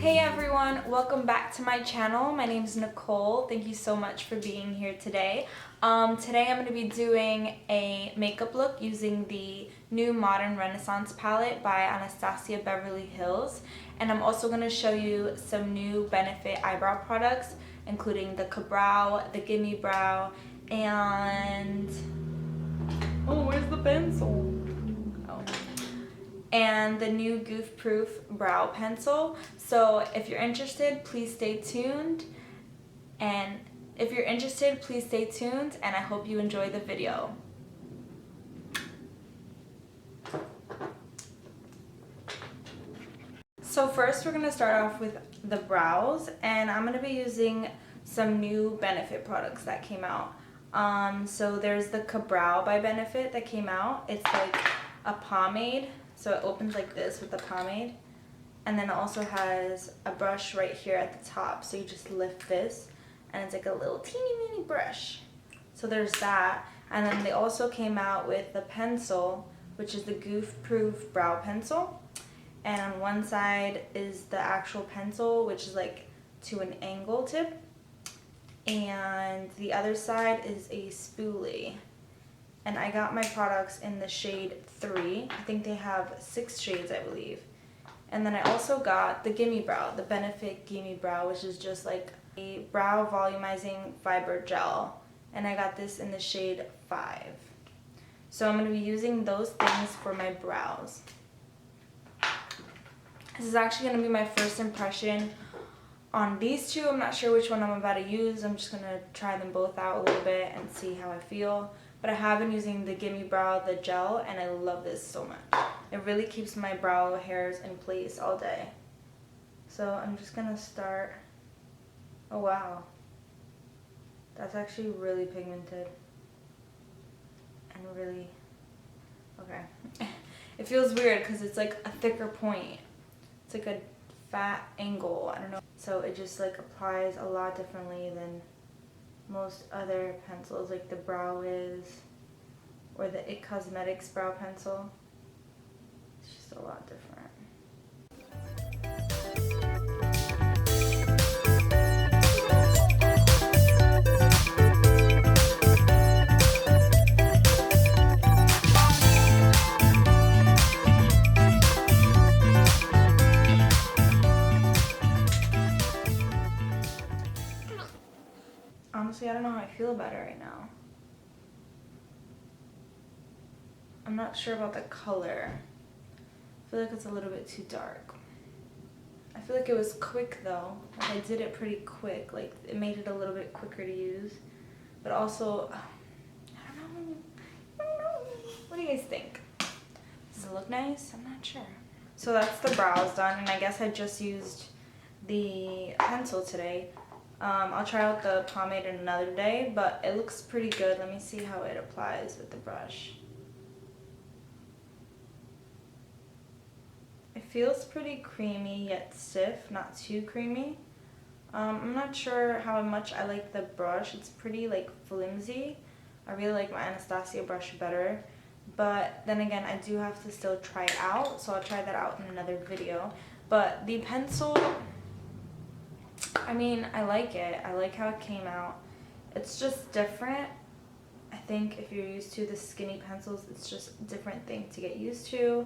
Hey everyone, welcome back to my channel. My name is Nicole. Thank you so much for being here today. Today I'm going to be doing a makeup look using the new Modern Renaissance palette by Anastasia Beverly Hills. And I'm also going to show you some new Benefit eyebrow products, including the Brow, the Gimme Brow, and... oh, where's the pencil? And the new Goof Proof Brow Pencil. So if you're interested, please stay tuned. And I hope you enjoy the video. So first we're going to start off with the brows, and I'm going to be using some new Benefit products that came out. So there's the Brow by Benefit that came out. It's like a pomade. So it opens like this with the pomade, and then it also has a brush right here at the top. So you just lift this, and it's like a little teeny mini brush. So there's that. And then they also came out with the pencil, which is the Goof Proof Brow Pencil. And on one side is the actual pencil, which is like to an angle tip. And the other side is a spoolie. And I got my products in the shade 3. I think they have 6 shades, I believe. And then I also got the Gimme Brow, the Benefit Gimme Brow, which is just like a brow volumizing fiber gel. And I got this in the shade 5. So I'm going to be using those things for my brows. This is actually going to be my first impression on these two. I'm not sure which one I'm about to use. I'm just going to try them both out a little bit and see how I feel. But I have been using the Gimme Brow, the gel, and I love this so much. It really keeps my brow hairs in place all day. So I'm just going to start. Oh wow. That's actually really pigmented. And really, okay. It feels weird because it's like a thicker point. It's like a fat angle, I don't know. So it just like applies a lot differently than most other pencils, like the Brow Wiz or the It Cosmetics brow pencil. It's just a lot different. Honestly, I don't know how I feel about it right now. I'm not sure about the color. I feel like it's a little bit too dark. I feel like it was quick though. Like I did it pretty quick. Like it made it a little bit quicker to use. But also, I don't know. What do you guys think? Does it look nice? I'm not sure. So that's the brows done, and I guess I just used the pencil today. I'll try out the pomade in another day, but it looks pretty good. Let me see how it applies with the brush. It feels pretty creamy yet stiff, not too creamy. I'm not sure how much I like the brush. It's pretty like flimsy. I really like my Anastasia brush better. But then again, I do have to still try it out, so I'll try that out in another video. But the pencil, I mean, I like it. I like how it came out. It's just different. I think if you're used to the skinny pencils, it's just a different thing to get used to.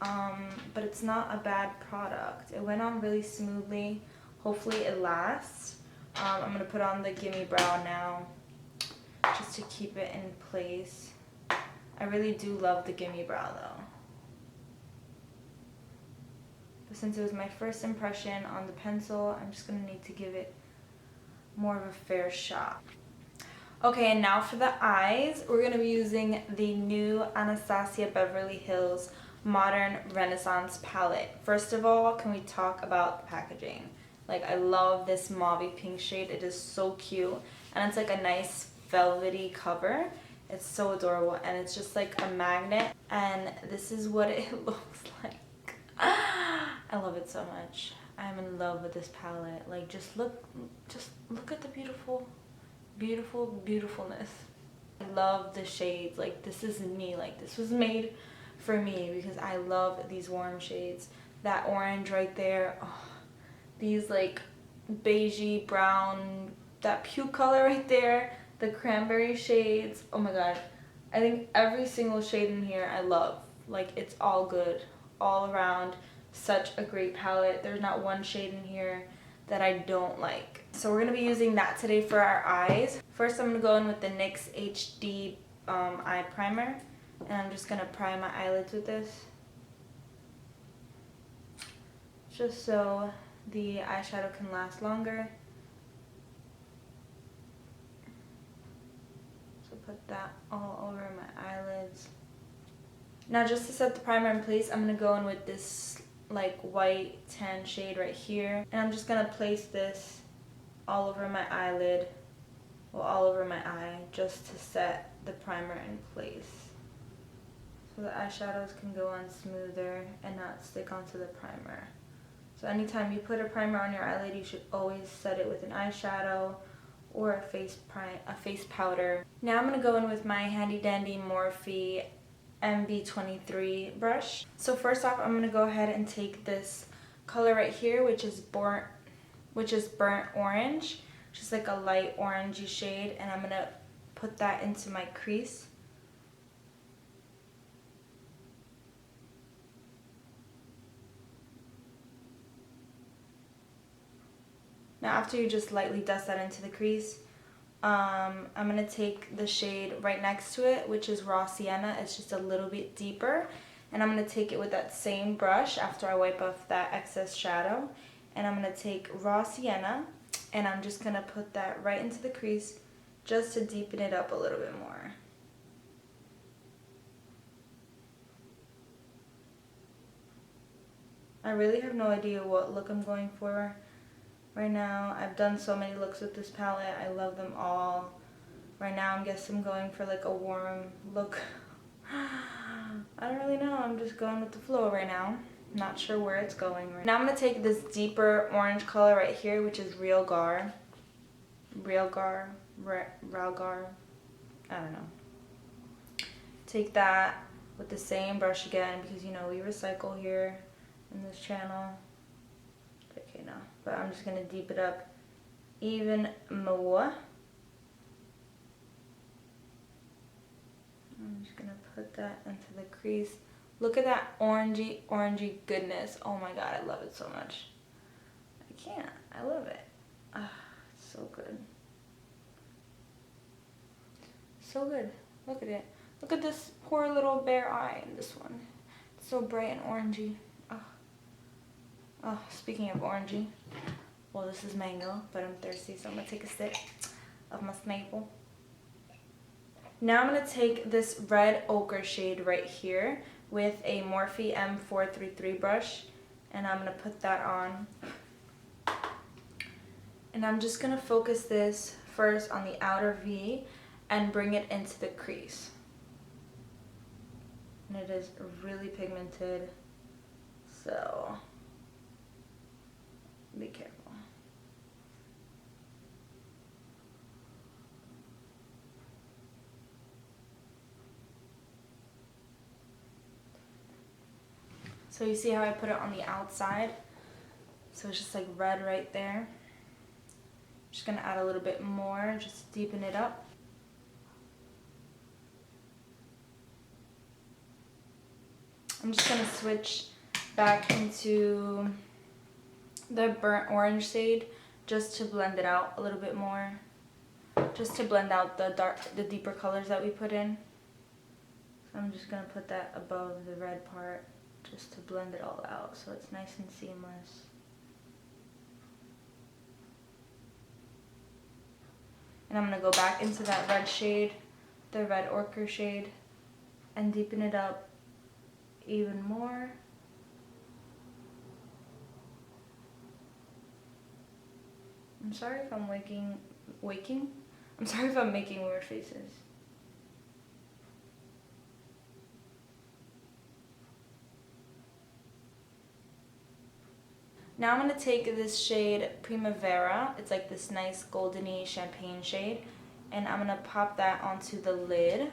But it's not a bad product. It went on really smoothly. Hopefully it lasts. I'm going to put on the Gimme Brow now just to keep it in place. I really do love the Gimme Brow though. But since it was my first impression on the pencil, I'm just going to need to give it more of a fair shot. Okay, and now for the eyes, we're going to be using the new Anastasia Beverly Hills Modern Renaissance palette. First of all, can we talk about the packaging? Like, I love this mauve pink shade. It is so cute, and it's like a nice velvety cover. It's so adorable, and it's just like a magnet, and this is what it looks like. I love it so much. I'm in love with this palette. Like, just look at the beautifulness. I love the shades. Like, this is me. Like, this was made for me because I love these warm shades. That orange right there, oh, these like beigey brown, that puke color right there, the cranberry shades. Oh my god, I think every single shade in here I love. Like, it's all good all around. Such a great palette. There's not one shade in here that I don't like. So we're gonna be using that today for our eyes. First, I'm gonna go in with the NYX HD eye primer, and I'm just gonna prime my eyelids with this, just so the eyeshadow can last longer. So put that all over my eyelids. Now, just to set the primer in place, I'm gonna go in with this like white tan shade right here, and I'm just gonna place this all over my eyelid, well, all over my eye, just to set the primer in place, so the eyeshadows can go on smoother and not stick onto the primer. So anytime you put a primer on your eyelid, you should always set it with an eyeshadow or a face powder. Now I'm gonna go in with my handy dandy Morphe MB23 brush. So first off, I'm gonna go ahead and take this color right here, which is burnt orange, just like a light orangey shade, and I'm gonna put that into my crease. Now, after you just lightly dust that into the crease, I'm going to take the shade right next to it, which is Raw Sienna. It's just a little bit deeper. And I'm going to take it with that same brush after I wipe off that excess shadow. And I'm going to take Raw Sienna, and I'm just going to put that right into the crease just to deepen it up a little bit more. I really have no idea what look I'm going for right now. I've done so many looks with this palette. I love them all. Right now, I guess I'm going for like a warm look. I don't really know. I'm just going with the flow right now. Not sure where it's going right now. I'm going to take this deeper orange color right here, which is Real Gar. I don't know. Take that with the same brush again, because you know we recycle here in this channel. Okay, no, but I'm just gonna deep it up even more. I'm just gonna put that into the crease. Look at that orangey goodness. Oh my god, I love it so much. I can't. I love it. Ah, it's so good. So good. Look at it. Look at this poor little bare eye in this one. It's so bright and orangey. Oh, speaking of orangey, well, this is mango, but I'm thirsty, so I'm going to take a sip of my maple. Now I'm going to take this red ochre shade right here with a Morphe M433 brush, and I'm going to put that on. And I'm just going to focus this first on the outer V and bring it into the crease. And it is really pigmented, so be careful. So you see how I put it on the outside? So it's just like red right there. Just gonna add a little bit more, just to deepen it up. I'm just gonna switch back into the burnt orange shade just to blend it out a little bit more, just to blend out the deeper colors that we put in. So I'm just gonna put that above the red part just to blend it all out so it's nice and seamless. And I'm gonna go back into that red shade, the red ochre shade, and deepen it up even more. I'm sorry if I'm waking? I'm sorry if I'm making weird faces. Now I'm going to take this shade Primavera. It's like this nice goldeny champagne shade. And I'm going to pop that onto the lid.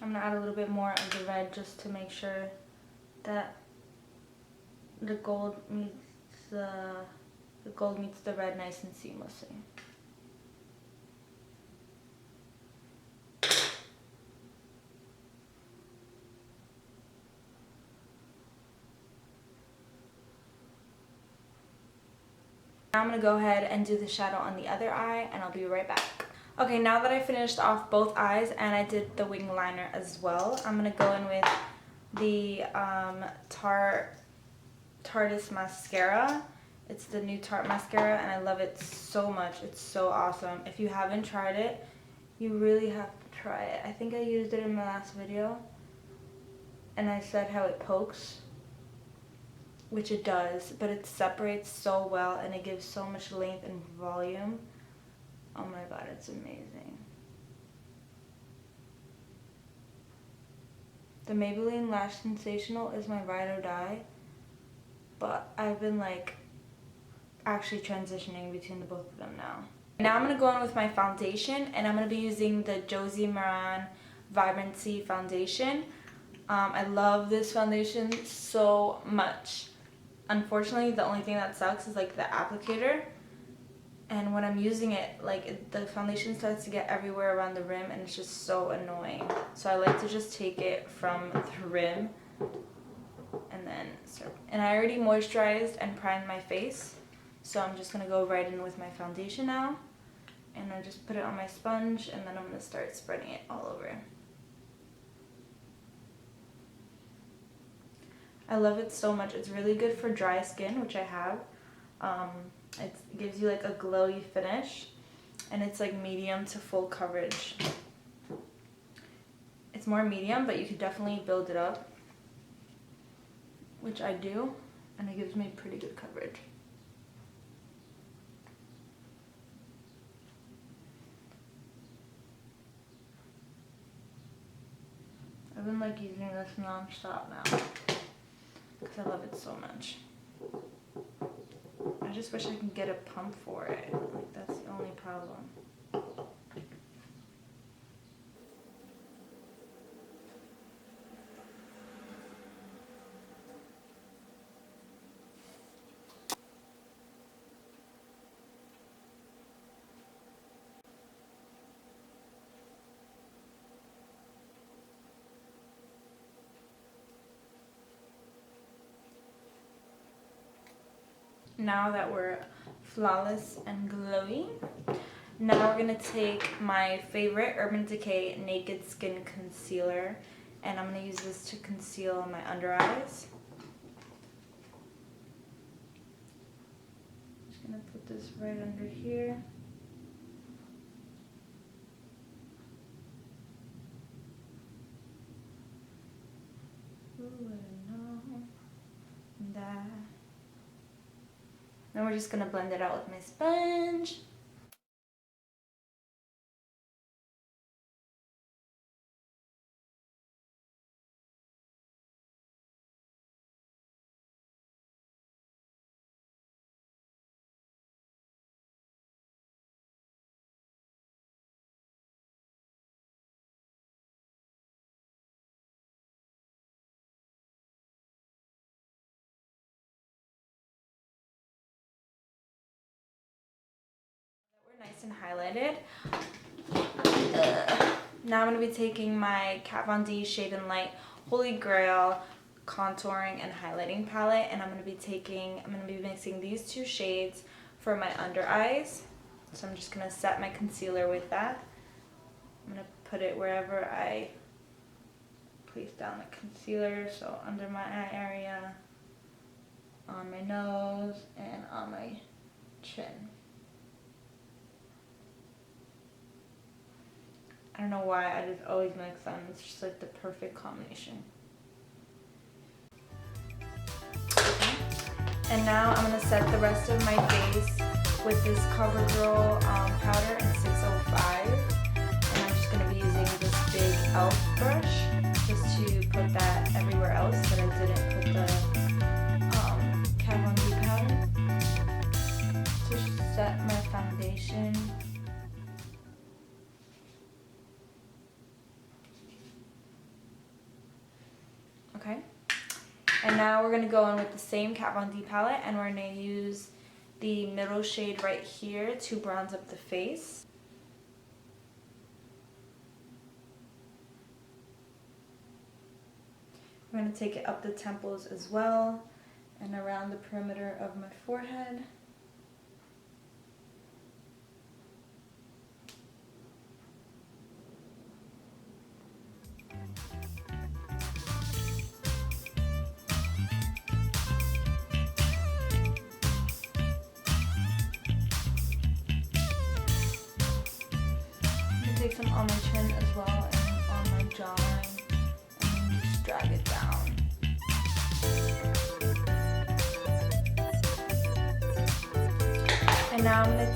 I'm gonna add a little bit more of the red just to make sure that the gold meets the red nice and seamlessly. Now I'm going to go ahead and do the shadow on the other eye, and I'll be right back. Okay, now that I finished off both eyes and I did the wing liner as well, I'm going to go in with the Tarteist mascara. It's the new Tarte mascara, and I love it so much. It's so awesome. If you haven't tried it, you really have to try it. I think I used it in my last video, and I said how it pokes, which it does, but it separates so well and it gives so much length and volume. Oh my god, it's amazing. The Maybelline Lash Sensational is my ride or die, but I've been like actually transitioning between the both of them now. Now I'm going to go in with my foundation, and I'm going to be using the Josie Maran Vibrancy foundation. I love this foundation so much. Unfortunately, the only thing that sucks is like the applicator, and when I'm using it, like the foundation starts to get everywhere around the rim, and it's just so annoying. So I like to just take it from the rim and then start. And I already moisturized and primed my face, so I'm just gonna go right in with my foundation now, and I just put it on my sponge, and then I'm gonna start spreading it all over. I love it so much. It's really good for dry skin, which I have. It gives you like a glowy finish, and it's like medium to full coverage. It's more medium, but you could definitely build it up, which I do, and it gives me pretty good coverage. I've been like using this non-stop now, because I love it so much. I just wish I could get a pump for it. Like, that's the only problem. Now that we're flawless and glowy, now we're going to take my favorite Urban Decay Naked Skin Concealer, and I'm going to use this to conceal my under eyes. Just going to put this right under here. Ooh, I don't know. That. Then we're just going to blend it out with my sponge. Nice and highlighted. Now I'm going to be taking my Kat Von D Shade and Light Holy Grail contouring and highlighting palette, and I'm going to be mixing these two shades for my under eyes. So I'm just going to set my concealer with that. I'm going to put it wherever I place down the concealer, so under my eye area, on my nose, and on my chin. I don't know why, I just always mix them. It's just like the perfect combination. And now I'm going to set the rest of my face with this CoverGirl powder in 605. And I'm just going to be using this big e.l.f. brush just to put that everywhere else, but I didn't put the Kat Von D powder. To set my foundation. And now we're going to go in with the same Kat Von D palette, and we're going to use the middle shade right here to bronze up the face. I'm going to take it up the temples as well and around the perimeter of my forehead. Take some on my chin as well and on my jawline, and just drag it down. And now I'm gonna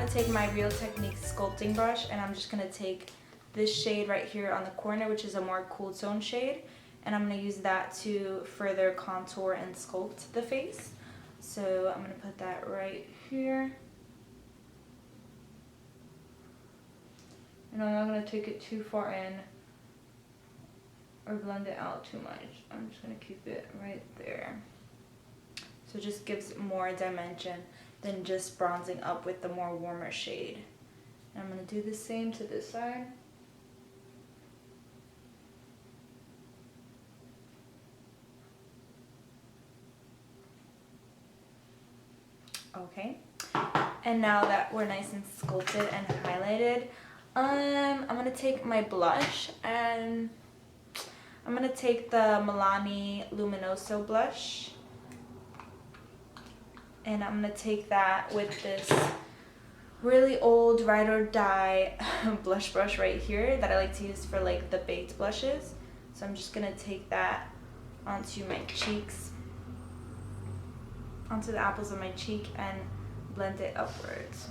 take my Real Techniques sculpting brush, and I'm just gonna take this shade right here on the corner, which is a more cool tone shade, and I'm gonna use that to further contour and sculpt the face. So I'm gonna put that right here. And I'm not going to take it too far in or blend it out too much. I'm just going to keep it right there. So it just gives more dimension than just bronzing up with the more warmer shade. And I'm going to do the same to this side. Okay. And now that we're nice and sculpted and highlighted, I'm going to take my blush, and I'm going to take the Milani Luminoso blush, and I'm going to take that with this really old Ride or Die blush brush right here that I like to use for like the baked blushes. So I'm just going to take that onto my cheeks, onto the apples of my cheek, and blend it upwards.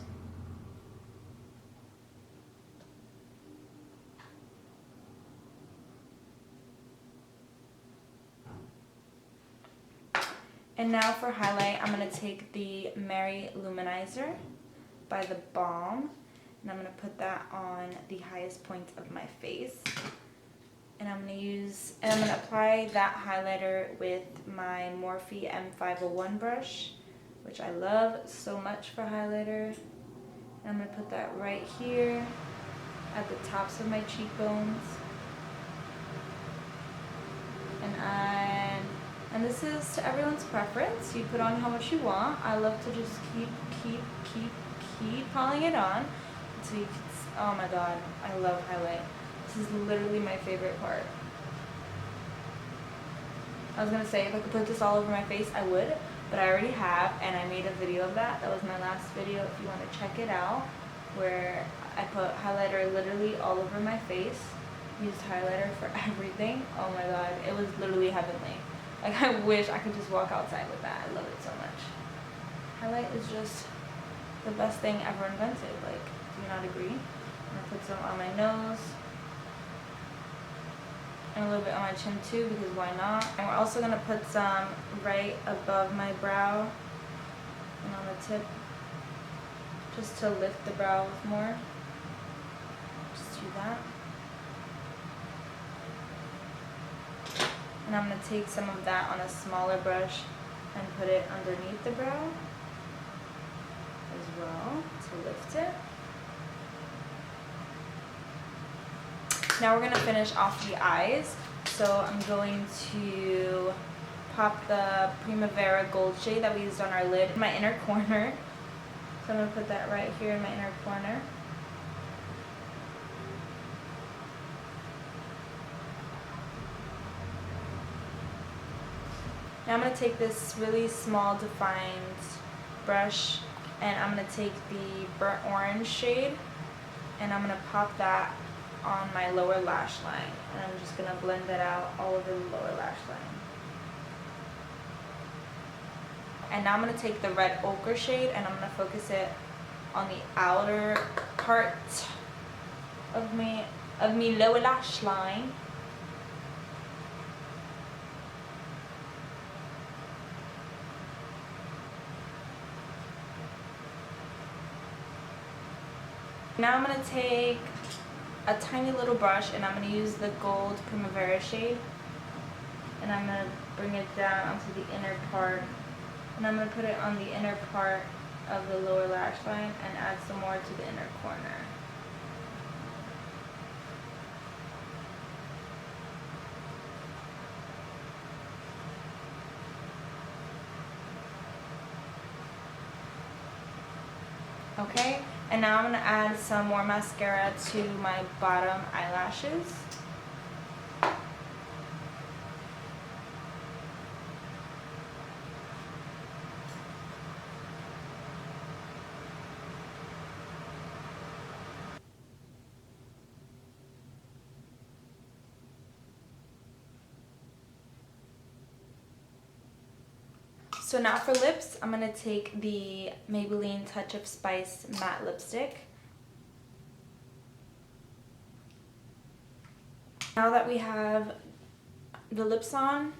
And now for highlight, I'm going to take the Mary Luminizer by the Balm, and I'm going to put that on the highest point of my face. And I'm going to apply that highlighter with my Morphe M501 brush, which I love so much for highlighter. And I'm going to put that right here at the tops of my cheekbones. And this is to everyone's preference. You put on how much you want. I love to just keep piling it on until you can, oh my god, I love highlight. This is literally my favorite part. I was gonna say if I could put this all over my face, I would, but I already have, and I made a video of that. That was my last video if you want to check it out, where I put highlighter literally all over my face. Used highlighter for everything. Oh my god, it was literally heavenly. Like, I wish I could just walk outside with that. I love it so much. Highlight is just the best thing ever invented. Like, do you not agree? I'm gonna put some on my nose. And a little bit on my chin too, because why not? And we're also gonna put some right above my brow and on the tip, just to lift the brows more. Just do that. And I'm going to take some of that on a smaller brush and put it underneath the brow as well to lift it. Now we're going to finish off the eyes. So I'm going to pop the Primavera Gold shade that we used on our lid in my inner corner. So I'm going to put that right here in my inner corner. Now I'm going to take this really small defined brush, and I'm going to take the burnt orange shade, and I'm going to pop that on my lower lash line, and I'm just going to blend it out all over the lower lash line. And now I'm going to take the red ochre shade, and I'm going to focus it on the outer part of me lower lash line. Now I'm going to take a tiny little brush, and I'm going to use the gold Primavera shade, and I'm going to bring it down onto the inner part, and I'm going to put it on the inner part of the lower lash line and add some more to the inner corner. Okay, and now I'm going to add some more mascara to my bottom eyelashes. So now for lips, I'm going to take the Maybelline Touch of Spice matte lipstick. Now that we have the lips on,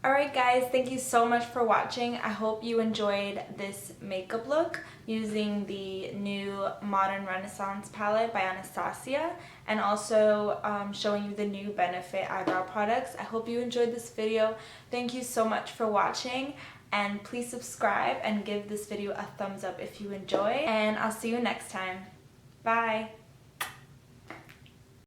alright guys, thank you so much for watching. I hope you enjoyed this makeup look using the new Modern Renaissance palette by Anastasia, and also showing you the new Benefit eyebrow products. I hope you enjoyed this video. Thank you so much for watching, and please subscribe and give this video a thumbs up if you enjoy, and I'll see you next time. Bye!